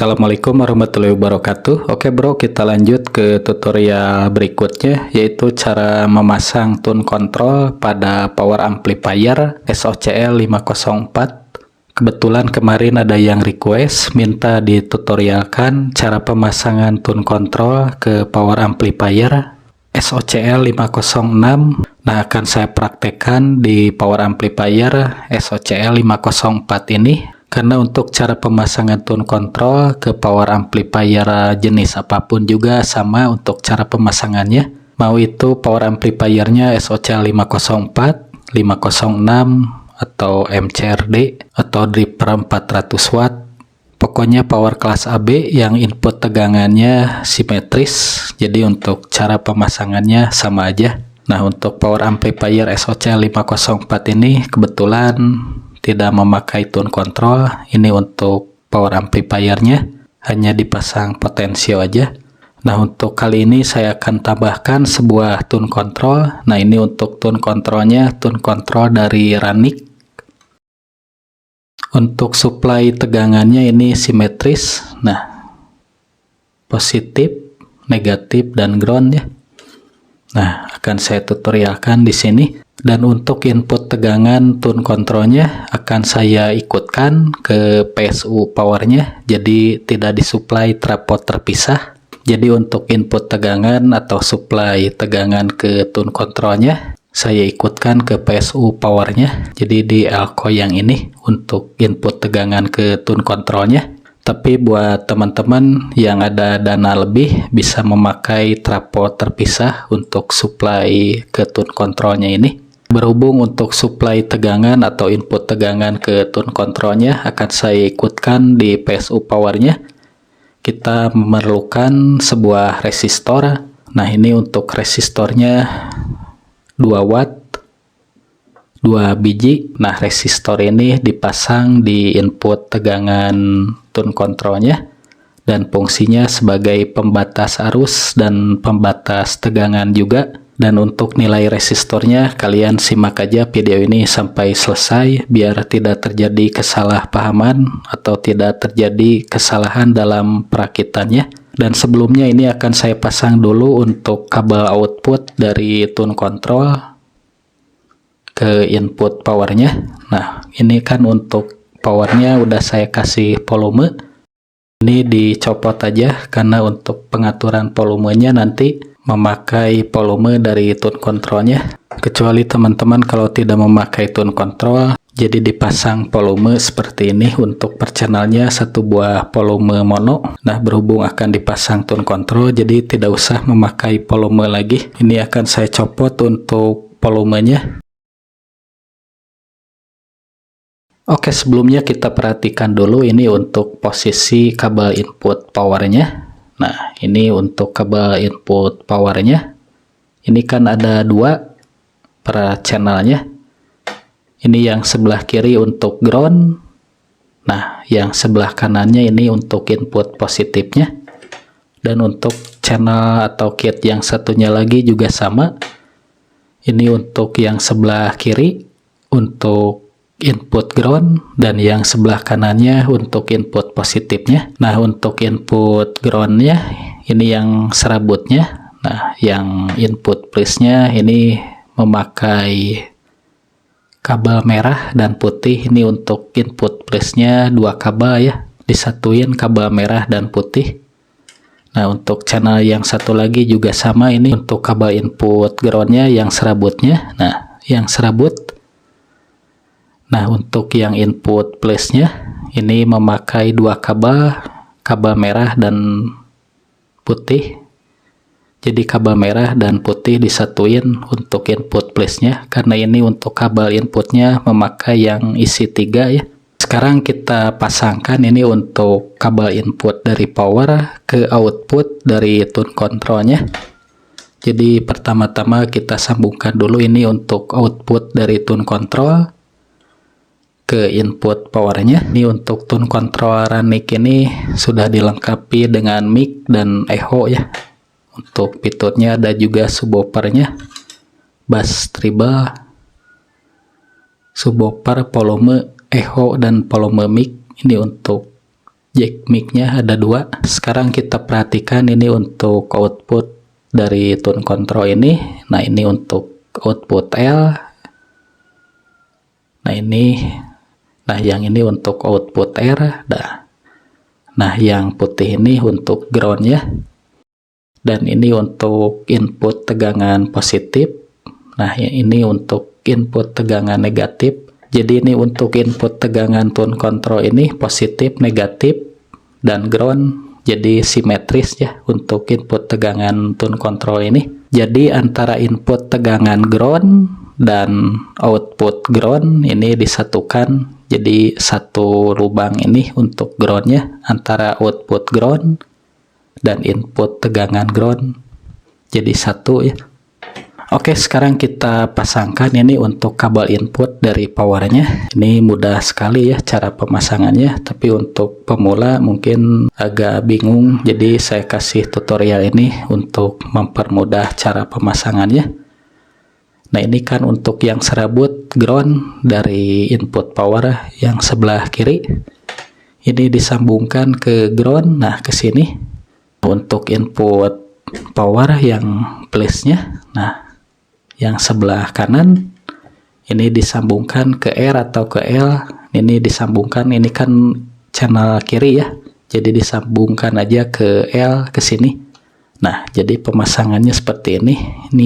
Assalamualaikum warahmatullahi wabarakatuh. Oke bro, kita lanjut ke tutorial berikutnya, yaitu cara memasang tune control pada power amplifier SOCL 504. Kebetulan kemarin ada yang request minta ditutorialkan cara pemasangan tune control ke power amplifier SOCL 506. Nah, akan saya praktekkan di power amplifier SOCL 504 ini. Karena untuk cara pemasangan tune control ke power amplifier jenis apapun juga sama untuk cara pemasangannya. Mau itu power amplifiernya SOCL 504, 506, atau MCRD, atau dripper 400 watt. Pokoknya power kelas AB yang input tegangannya simetris. Jadi untuk cara pemasangannya sama aja. Nah, untuk power amplifier SOCL 504 ini kebetulan tidak memakai tune control. Ini untuk power amplifiernya hanya dipasang potensio aja. Nah, untuk kali ini saya akan tambahkan sebuah tune control. Nah, ini untuk tune controlnya, tune control dari Ranik. Untuk supply tegangannya ini simetris. Nah, positif, negatif, dan ground ya. Nah, akan saya tutorialkan di sini. Dan untuk input tegangan tune controlnya akan saya ikutkan ke PSU powernya, jadi tidak disuplai tripod terpisah. Jadi untuk input tegangan atau supply tegangan ke tune controlnya saya ikutkan ke PSU powernya, jadi di elko yang ini untuk input tegangan ke tune controlnya. Tapi buat teman-teman yang ada dana lebih bisa memakai tripod terpisah untuk supply ke tune controlnya ini. Berhubung untuk supply tegangan atau input tegangan ke tune controlnya akan saya ikutkan di PSU powernya, kita memerlukan sebuah resistor. Nah, ini untuk resistornya 2 watt 2 biji. Nah, resistor ini dipasang di input tegangan tune controlnya dan fungsinya sebagai pembatas arus dan pembatas tegangan juga. Dan untuk nilai resistornya kalian simak aja video ini sampai selesai biar tidak terjadi kesalahpahaman atau tidak terjadi kesalahan dalam perakitannya. Dan sebelumnya ini akan saya pasang dulu untuk kabel output dari tune control ke input powernya. Nah, ini kan untuk powernya udah saya kasih volume. Ini dicopot aja karena untuk pengaturan volumenya nanti memakai volume dari tune controlnya. Kecuali teman-teman kalau tidak memakai tune control, jadi dipasang volume seperti ini. Untuk per channelnya satu buah volume mono. Nah, berhubung akan dipasang tune control, jadi tidak usah memakai volume lagi. Ini akan saya copot untuk volumenya. Oke, sebelumnya kita perhatikan dulu ini untuk posisi kabel input powernya. Nah, ini untuk kabel input powernya. Ini kan ada 2 per channelnya. Ini yang sebelah kiri untuk ground. Nah, yang sebelah kanannya ini untuk input positifnya. Dan untuk channel atau kit yang satunya lagi juga sama. Ini untuk yang sebelah kiri untuk input ground dan yang sebelah kanannya untuk input positifnya. Nah, untuk input groundnya ini yang serabutnya. Nah, yang input plusnya ini memakai kabel merah dan putih. Ini untuk input plusnya 2 kabel ya, disatuin kabel merah dan putih. Nah, untuk channel yang satu lagi juga sama, ini untuk kabel input groundnya yang serabutnya. Nah, yang serabut. Nah, untuk yang input plusnya ini memakai 2 kabel merah dan putih. Jadi kabel merah dan putih disatuin untuk input plusnya, karena ini untuk kabel inputnya memakai yang isi 3 ya. Sekarang kita pasangkan ini untuk kabel input dari power ke output dari tune controlnya. Jadi pertama-tama kita sambungkan dulu ini untuk output dari tune control ke input powernya. Ini untuk tune control Ranik ini sudah dilengkapi dengan mic dan echo ya. Untuk pitutnya ada juga subwoofernya, bass treble, subwoofer, volume, echo, dan volume mic. Ini untuk jack mic-nya ada 2. Sekarang kita perhatikan ini untuk output dari tone control ini. Nah, ini untuk output L. Nah, yang ini untuk output R. Nah, yang putih ini untuk ground ya. Dan ini untuk input tegangan positif. Nah, ini untuk input tegangan negatif. Jadi ini untuk input tegangan tone control ini positif, negatif, dan ground. Jadi simetris ya untuk input tegangan tone control ini. Jadi antara input tegangan ground dan output ground ini disatukan. Jadi satu lubang ini untuk groundnya antara output ground dan input tegangan ground. Jadi satu ya. Oke, sekarang kita pasangkan ini untuk kabel input dari powernya. Ini mudah sekali ya cara pemasangannya, tapi untuk pemula mungkin agak bingung, jadi saya kasih tutorial ini untuk mempermudah cara pemasangannya. Nah, ini kan untuk yang serabut ground dari input power yang sebelah kiri. Ini disambungkan ke ground, nah ke sini. Untuk input power yang plus-nya, nah yang sebelah kanan ini disambungkan ke R atau ke L. Ini disambungkan, ini kan channel kiri ya, jadi disambungkan aja ke L ke sini. Nah, jadi pemasangannya seperti ini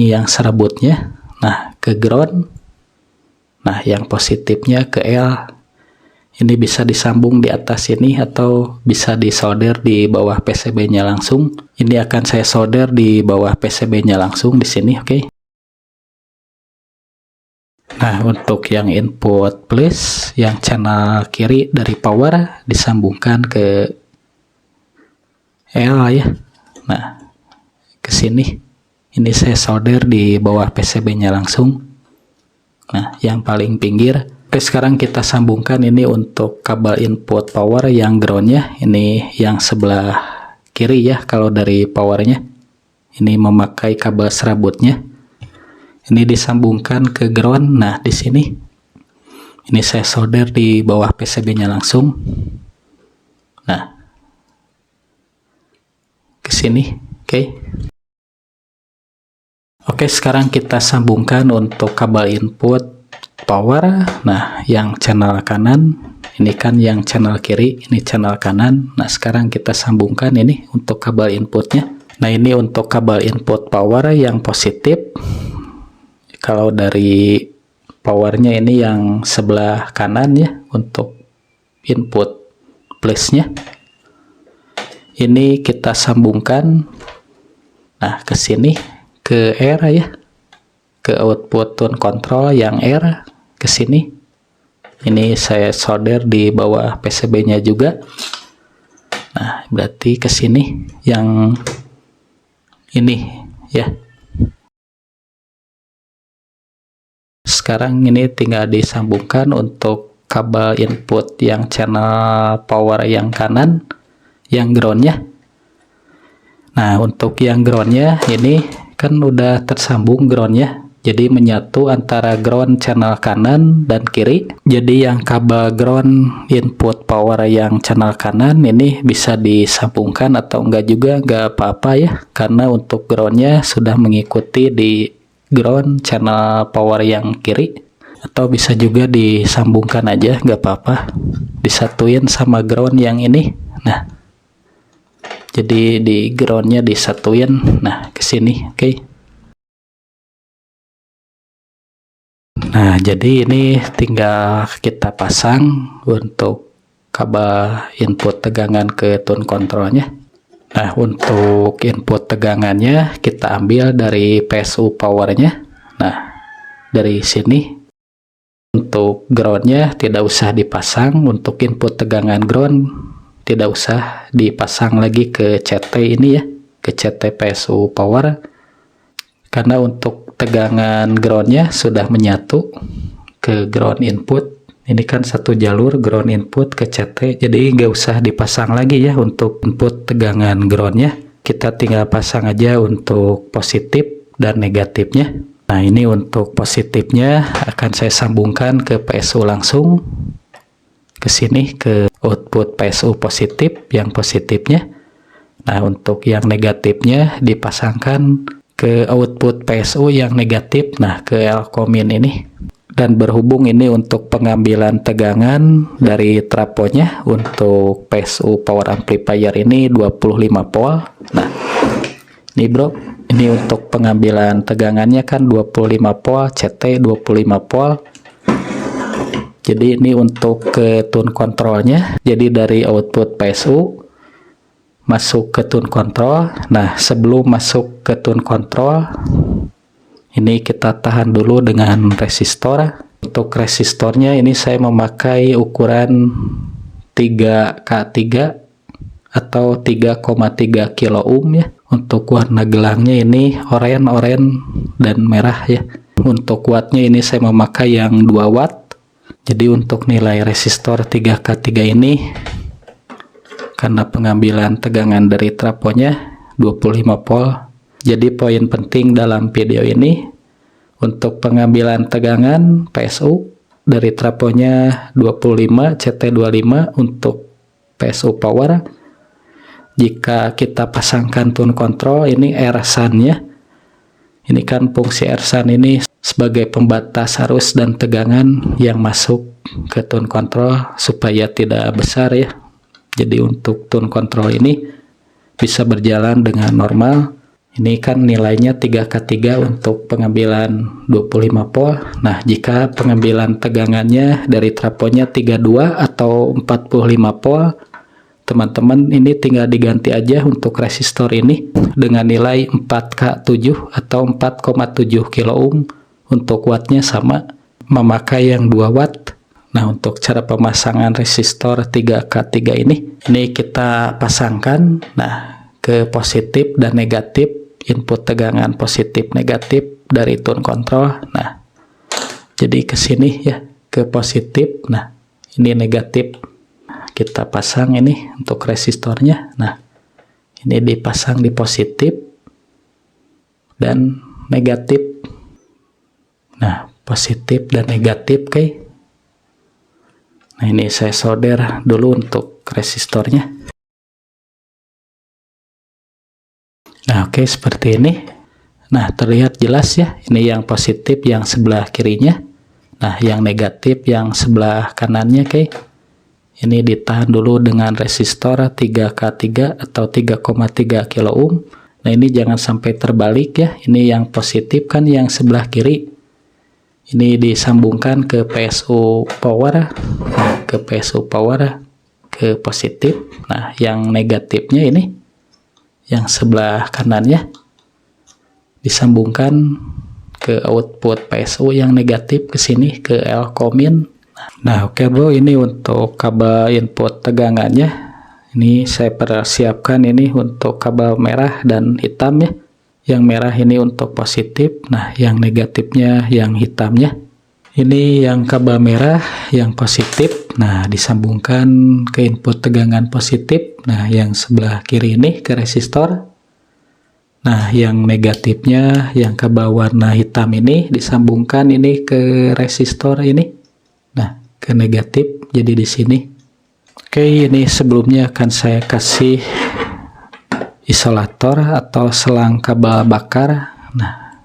yang serabutnya, nah ke ground, nah yang positifnya ke L. Ini bisa disambung di atas ini atau bisa disolder di bawah PCB-nya langsung. Ini akan saya solder di bawah PCB-nya langsung di sini, oke. Nah, untuk yang input plus, yang channel kiri dari power disambungkan ke L ya. Nah, ke sini. Ini saya solder di bawah PCB-nya langsung. Nah, yang paling pinggir. Oke, sekarang kita sambungkan ini untuk kabel input power yang ground-nya. Ini yang sebelah kiri ya kalau dari powernya. Ini memakai kabel serabutnya. Ini disambungkan ke ground. Nah, di sini. Ini saya solder di bawah PCB-nya langsung. Nah, ke sini. Oke. Oke, sekarang kita sambungkan untuk kabel input power. Nah, yang channel kanan. Ini kan yang channel kiri. Ini channel kanan. Nah, sekarang kita sambungkan ini untuk kabel inputnya. Nah, ini untuk kabel input power yang positif. Kalau dari powernya ini yang sebelah kanan ya untuk input plusnya. Ini kita sambungkan. Nah, ke sini ke R ya. Ke output tone control yang R ke sini. Ini saya solder di bawah PCB-nya juga. Nah, berarti ke sini yang ini ya. Sekarang ini tinggal disambungkan untuk kabel input yang channel power yang kanan, yang groundnya. Nah, untuk yang groundnya ini kan udah tersambung groundnya, jadi menyatu antara ground channel kanan dan kiri. Jadi yang kabel ground input power yang channel kanan ini bisa disambungkan atau enggak juga enggak apa-apa ya, karena untuk groundnya sudah mengikuti di ground channel power yang kiri. Atau bisa juga disambungkan aja, nggak apa-apa, disatuin sama ground yang ini. Nah, jadi di groundnya disatuin. Nah, ke sini, oke. Nah, jadi ini tinggal kita pasang untuk kabel input tegangan ke tone controlnya. Nah, untuk input tegangannya kita ambil dari PSU powernya. Nah, dari sini. Untuk groundnya tidak usah dipasang. Untuk input tegangan ground tidak usah dipasang lagi ke CT ini ya, ke CT PSU power, karena untuk tegangan groundnya sudah menyatu ke ground input. Ini kan satu jalur ground input ke CT, jadi nggak usah dipasang lagi ya untuk input tegangan groundnya. Kita tinggal pasang aja untuk positif dan negatifnya. Nah, ini untuk positifnya akan saya sambungkan ke PSU langsung ke sini, ke output PSU positif, yang positifnya. Nah, untuk yang negatifnya dipasangkan ke output PSU yang negatif, nah ke Elkomin ini. Dan berhubung ini untuk pengambilan tegangan dari trafonya untuk PSU power amplifier ini 25 volt. Nah, ini bro, ini untuk pengambilan tegangannya kan 25 volt, CT 25 volt. Jadi ini untuk ke tune kontrolnya. Jadi dari output PSU masuk ke tune control. Nah, sebelum masuk ke tune control, ini kita tahan dulu dengan resistor. Untuk resistornya ini saya memakai ukuran 3K3 atau 3,3 kilo ohm ya. Untuk warna gelangnya ini oranye dan merah ya. Untuk wattnya ini saya memakai yang 2 watt. Jadi untuk nilai resistor 3K3 ini, karena pengambilan tegangan dari trafonya 25 volt. Jadi poin penting dalam video ini, untuk pengambilan tegangan PSU dari trafonya 25 CT25 untuk PSU power. Jika kita pasangkan tune control, ini R-SUN-nya. Ini kan fungsi R-SUN ini sebagai pembatas arus dan tegangan yang masuk ke tune control supaya tidak besar ya. Jadi untuk tune control ini bisa berjalan dengan normal. Ini kan nilainya 3K3 untuk pengambilan 25 volt. Nah, jika pengambilan tegangannya dari trafonya 32 atau 45 volt, teman-teman ini tinggal diganti aja untuk resistor ini dengan nilai 4K7 atau 4,7 kilo ohm. Untuk wattnya sama, memakai yang 2 watt. Nah, untuk cara pemasangan resistor 3K3 ini kita pasangkan ke positif dan negatif, input tegangan positif negatif dari tune control. Nah, jadi ke sini ya, ke positif. Nah, ini negatif. Kita pasang ini untuk resistornya. Nah, ini dipasang di positif dan negatif. Nah, positif dan negatif kayak. Nah, ini saya solder dulu untuk resistornya. Nah, oke, seperti ini. Nah, terlihat jelas ya, ini yang positif yang sebelah kirinya. Nah, yang negatif yang sebelah kanannya kayak. Ini ditahan dulu dengan resistor 3K3 atau 3,3 kilo ohm. Nah, ini jangan sampai terbalik ya. Ini yang positif kan yang sebelah kiri. Ini disambungkan ke PSU power, ke PSU power, ke positif. Nah, yang negatifnya ini, yang sebelah kanannya, disambungkan ke output PSU yang negatif ke sini, ke Elkomin. Nah, oke bro, ini untuk kabel input tegangannya. Ini saya persiapkan ini untuk kabel merah dan hitam ya. Yang merah ini untuk positif, nah yang negatifnya yang hitamnya. Ini yang kabel merah yang positif, nah disambungkan ke input tegangan positif. Nah yang sebelah kiri ini ke resistor. Nah yang negatifnya yang kabel warna hitam ini disambungkan ini ke resistor ini. Nah ke negatif, jadi di sini. Oke, ini sebelumnya akan saya kasih isolator atau selang kabel bakar. Nah,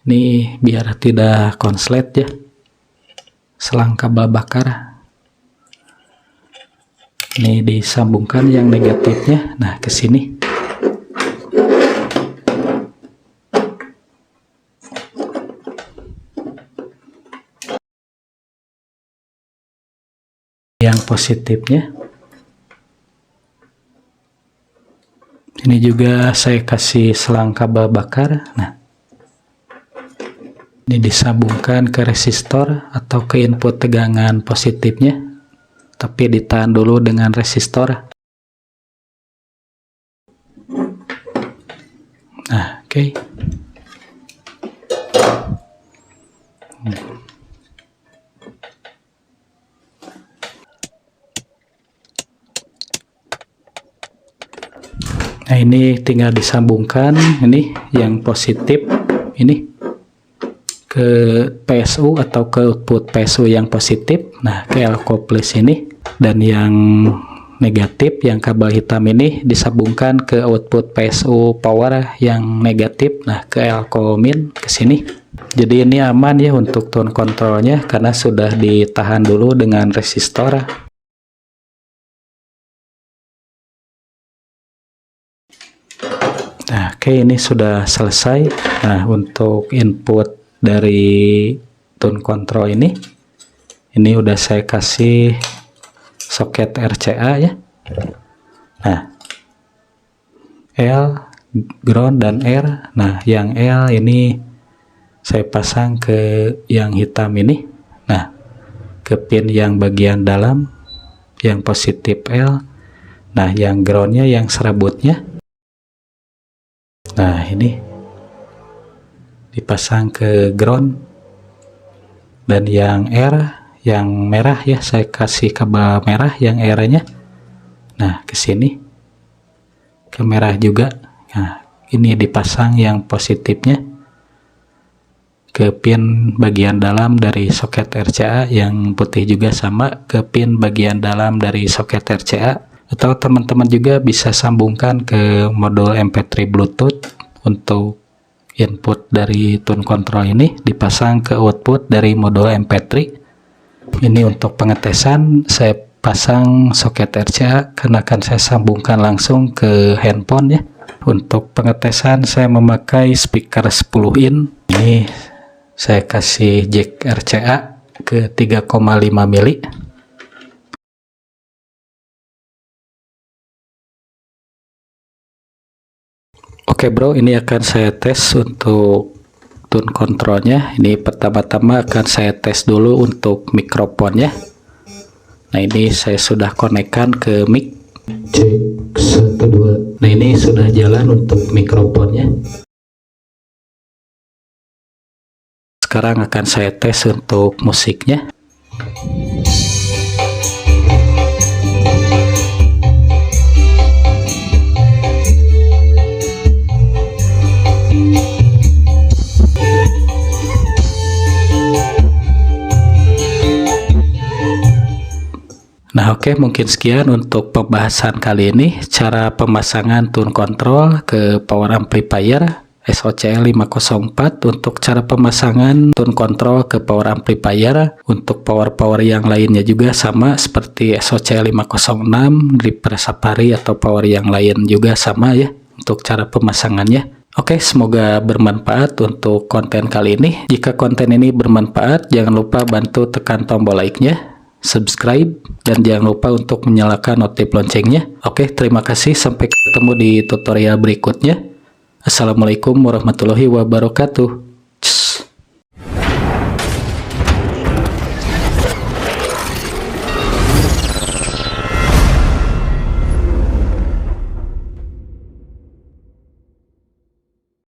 ini biar tidak konslet ya, selang kabel bakar. Ini disambungkan yang negatifnya, nah ke sini. Yang positifnya. Ini juga saya kasih selang kabel bakar. Nah, ini disambungkan ke resistor atau ke input tegangan positifnya, tapi ditahan dulu dengan resistor. Nah, oke. Nah, ini tinggal disambungkan ini yang positif ini ke PSU atau ke output PSU yang positif. Nah, ke Elko plus ini. Dan yang negatif, yang kabel hitam ini disambungkan ke output PSU power yang negatif, nah ke Elco-min ke sini. Jadi ini aman ya untuk tone controlnya karena sudah ditahan dulu dengan resistor. Nah, oke, ini sudah selesai. Nah, untuk input dari tone control ini udah saya kasih soket RCA ya. Nah, L, ground dan R. Nah, yang L ini saya pasang ke yang hitam ini. Nah, ke pin yang bagian dalam, yang positif L. Nah, yang groundnya yang serabutnya. Nah, ini dipasang ke ground. Dan yang R, yang merah ya, saya kasih kabel merah yang R-nya. Nah, ke sini. Ke merah juga. Nah, ini dipasang yang positifnya ke pin bagian dalam dari soket RCA, yang putih juga sama ke pin bagian dalam dari soket RCA. Atau teman-teman juga bisa sambungkan ke modul MP3 Bluetooth untuk input dari tone control ini dipasang ke output dari modul MP3. Ini untuk pengetesan saya pasang soket RCA karena akan saya sambungkan langsung ke handphone ya. Untuk pengetesan saya memakai speaker 10 in. Ini saya kasih jack RCA ke 3,5 mili. Oke bro, ini akan saya tes untuk tone controlnya. Ini pertama-tama akan saya tes dulu untuk mikrofonnya. Nah, ini saya sudah konekkan ke mic. Cek 1 2. Nah, ini sudah jalan untuk mikrofonnya. Sekarang akan saya tes untuk musiknya. Nah, oke, mungkin sekian untuk pembahasan kali ini, cara pemasangan tone control ke power amplifier SOCL 504. Untuk cara pemasangan tone control ke power amplifier, untuk power yang lainnya juga sama seperti SOCL 506, Reaper Safari atau power yang lain juga sama ya untuk cara pemasangannya. Oke, semoga bermanfaat untuk konten kali ini. Jika konten ini bermanfaat, jangan lupa bantu tekan tombol like-nya, subscribe, dan jangan lupa untuk menyalakan notif loncengnya. Oke, terima kasih. Sampai ketemu di tutorial berikutnya. Assalamualaikum warahmatullahi wabarakatuh.